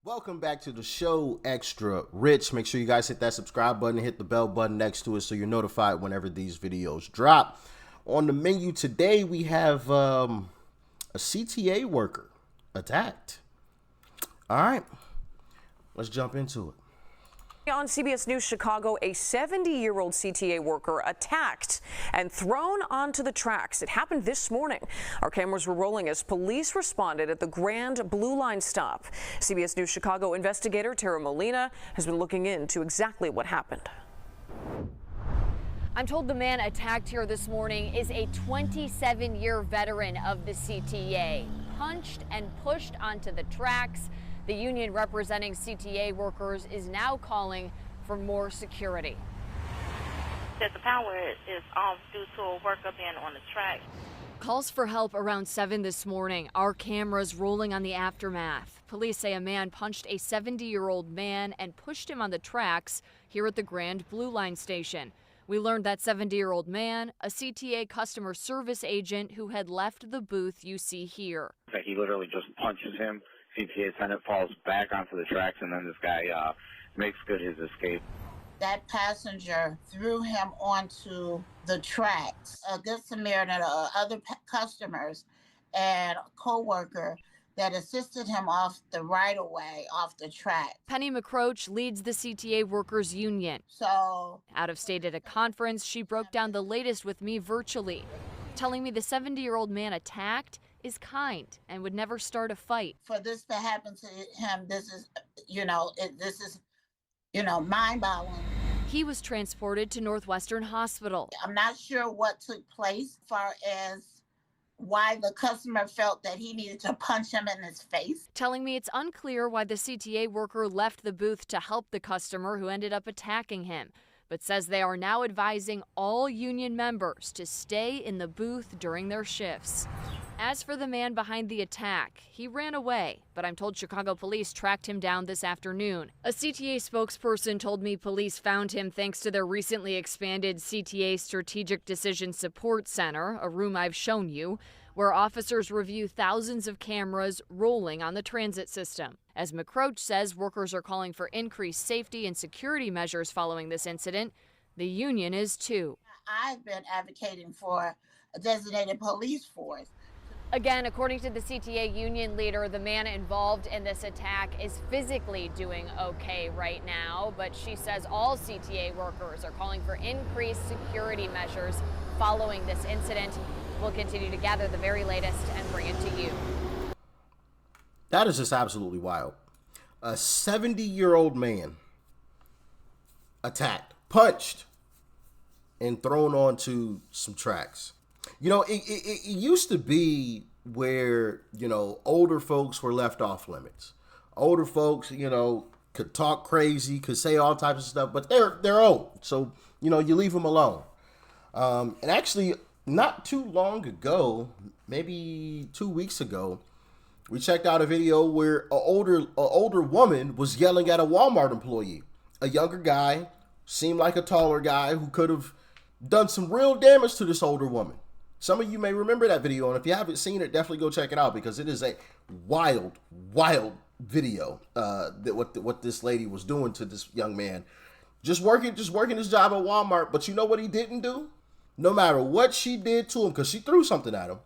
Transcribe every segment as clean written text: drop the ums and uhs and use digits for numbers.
Welcome back to the show, Extra Rich. Make sure you guys hit that subscribe button and hit the bell button next to it so you're notified whenever these videos drop. On the menu today, we have a CTA worker attacked. All right, let's jump into it. On CBS News Chicago, a 70-year-old CTA worker attacked and thrown onto the tracks. It happened this morning. Our cameras were rolling as police responded at the Grand Blue Line stop. CBS News Chicago investigator Tara Molina has been looking into exactly what happened. I'm told the man attacked here this morning is a 27-year veteran of the CTA, punched and pushed onto the tracks. The union representing CTA workers is now calling for more security. That the power is off due to a worker being on the track. Calls for help around 7 this morning. Our cameras rolling on the aftermath. Police say a man punched a 70-year-old man and pushed him on the tracks here at the Grand Blue Line station. We learned that 70-year-old man, a CTA customer service agent who had left the booth you see here. He literally just punches him. CTA attendant falls back onto the tracks, and then this guy makes good his escape. That passenger threw him onto the tracks. A good Samaritan, other customers, and a co-worker that assisted him off the right-of-way, off the track. Penny McCroach leads the CTA Workers Union. So, Out of state at a conference, she broke down the latest with me virtually, telling me the 70-year-old man attacked is kind and would never start a fight. for this to happen to him, this is, mind-boggling. He was transported to Northwestern Hospital. I'm not sure what took place as far as why the customer felt that he needed to punch him in his face. Telling me it's unclear why the CTA worker left the booth to help the customer who ended up attacking him, but says they are now advising all union members to stay in the booth during their shifts. As for the man behind the attack, he ran away, but I'm told Chicago police tracked him down this afternoon. A CTA spokesperson told me police found him thanks to their recently expanded CTA Strategic Decision Support Center, a room I've shown you, where officers review thousands of cameras rolling on the transit system. As McCroach says, workers are calling for increased safety and security measures following this incident. The union is too. I've been advocating for a designated police force. Again, according to the CTA union leader, the man involved in this attack is physically doing okay right now, but she says all CTA workers are calling for increased security measures following this incident. We'll continue to gather the very latest and bring it to you. That is just absolutely wild. A 70-year-old man attacked, punched, and thrown onto some tracks. You know, it used to be where, older folks were left off limits. Older folks, could talk crazy, could say all types of stuff, but they're old. So, you leave them alone. And actually, not too long ago, maybe 2 weeks ago, we checked out a video where a older woman was yelling at a Walmart employee. A younger guy, seemed like a taller guy who could have done some real damage to this older woman. Some of you may remember that video, and if you haven't seen it, definitely go check it out because it is a wild video. What this lady was doing to this young man, just working his job at Walmart. But you know what he didn't do? No matter what she did to him, because she threw something at him,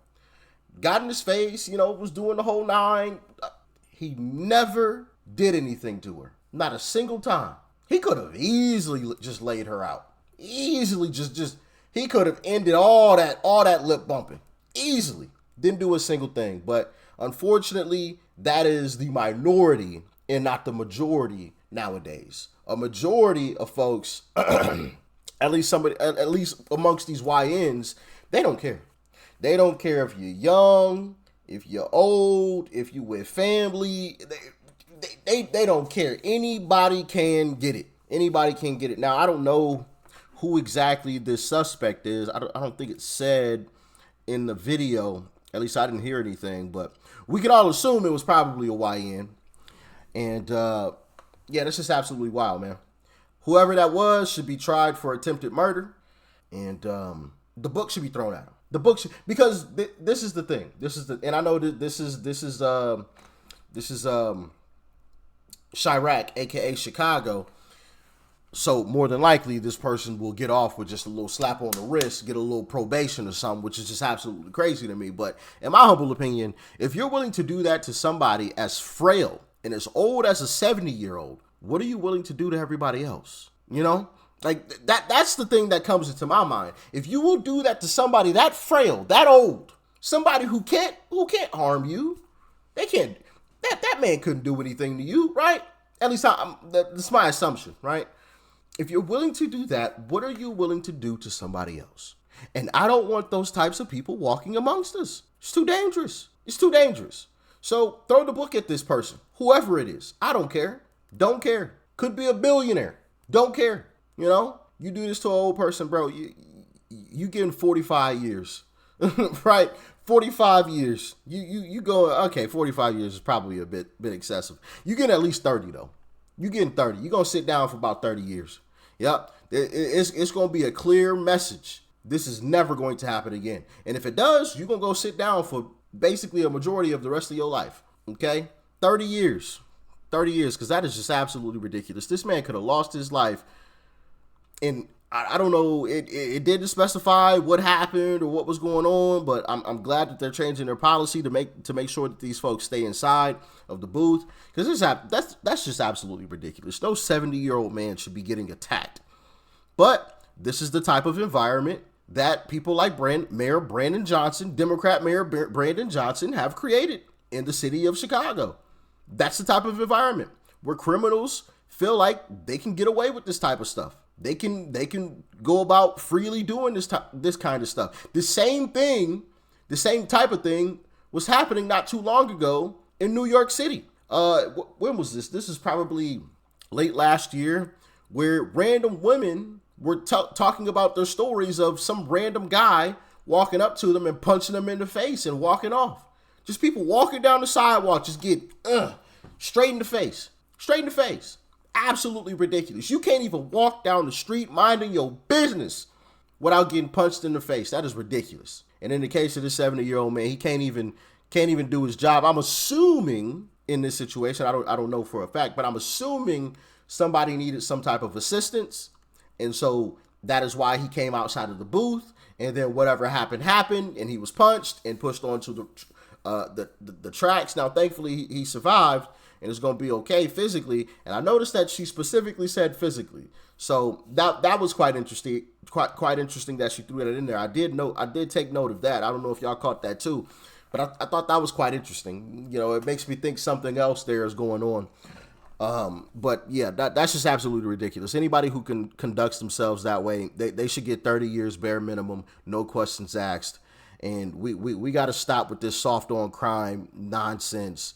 got in his face, was doing the whole nine. He never did anything to her, not a single time. He could have easily just laid her out, easily just. He could have ended all that lip bumping easily. Didn't do a single thing. But unfortunately, that is the minority and not the majority nowadays. A majority of folks, at least amongst these YNs, they don't care. They don't care if you're young, if you're old, if you with family. They don't care. Anybody can get it. Anybody can get it. Now, I don't know who exactly this suspect is. I don't think it said in the video. At least I didn't hear anything, but we can all assume it was probably a YN. And yeah, this is absolutely wild, man. Whoever that was should be tried for attempted murder, and the book should be thrown at him. The book should, because this is the thing. And I know that this is Chirac, aka Chicago. So more than likely, this person will get off with just a little slap on the wrist, get a little probation or something, which is just absolutely crazy to me. But in my humble opinion, if you're willing to do that to somebody as frail and as old as a 70-year-old, what are you willing to do to everybody else? You know, like that's the thing that comes into my mind. If you will do that to somebody that frail, that old, somebody who can't harm you, they can't. That man couldn't do anything to you, right? At least that's my assumption, right? If you're willing to do that, what are you willing to do to somebody else? And I don't want those types of people walking amongst us. It's too dangerous. It's too dangerous. So throw the book at this person, whoever it is. I don't care. Don't care. Could be a billionaire. Don't care. You know, you do this to an old person, bro. You getting 45 years, right? 45 years. You go, okay, 45 years is probably a bit excessive. You getting at least 30 though. You getting 30. You're going to sit down for about 30 years. Yep. It's going to be a clear message. This is never going to happen again. And if it does, you're going to go sit down for basically a majority of the rest of your life. Okay? 30 years. 30 years, because that is just absolutely ridiculous. This man could have lost his life. And I don't know, it didn't specify what happened or what was going on, but I'm glad that they're changing their policy to make sure that these folks stay inside of the booth, because that's just absolutely ridiculous. No 70-year-old man should be getting attacked. But this is the type of environment that people like Mayor Brandon Johnson, Democrat Mayor Brandon Johnson, have created in the city of Chicago. That's the type of environment where criminals feel like they can get away with this type of stuff. They can go about freely doing this kind of stuff. The same type of thing was happening not too long ago in New York City. When was this? This is probably late last year, where random women were talking about their stories of some random guy walking up to them and punching them in the face and walking off. Just people walking down the sidewalk, just get straight in the face. Straight in the face. Absolutely ridiculous. You can't even walk down the street minding your business without getting punched in the face. That is ridiculous. And in the case of this 70-year-old man, he can't even do his job. I'm assuming in this situation, I don't know for a fact, but I'm assuming somebody needed some type of assistance. And so that is why he came outside of the booth, and then whatever happened, and he was punched and pushed onto the tracks. Now, thankfully, he survived and is going to be okay physically. And I noticed that she specifically said physically. So that was quite interesting. Quite interesting that she threw that in there. I did take note of that. I don't know if y'all caught that too, but I thought that was quite interesting. You know, it makes me think something else there is going on. But yeah, that's just absolutely ridiculous. Anybody who conducts themselves that way, they should get 30 years bare minimum, no questions asked. And we got to stop with this soft on crime nonsense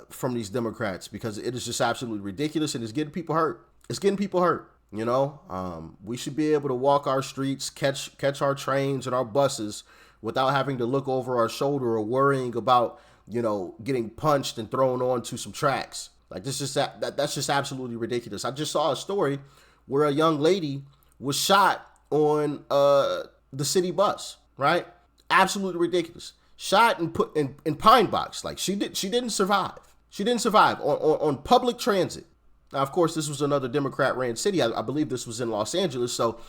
from these Democrats, because it is just absolutely ridiculous, and it's getting people hurt. It's getting people hurt. You know, we should be able to walk our streets, catch our trains and our buses without having to look over our shoulder or worrying about, you know, getting punched and thrown onto some tracks. Like, that's just absolutely ridiculous. I just saw a story where a young lady was shot on the city bus, right? Absolutely ridiculous. Shot and put in Pine Box. Like, she didn't survive. She didn't survive on public transit. Now, of course, this was another Democrat-ran city. I believe this was in Los Angeles. So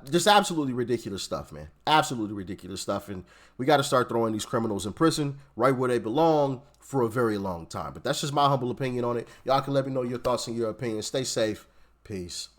just absolutely ridiculous stuff, man. Absolutely ridiculous stuff. And we got to start throwing these criminals in prison right where they belong for a very long time. But that's just my humble opinion on it. Y'all can let me know your thoughts and your opinions. Stay safe. Peace.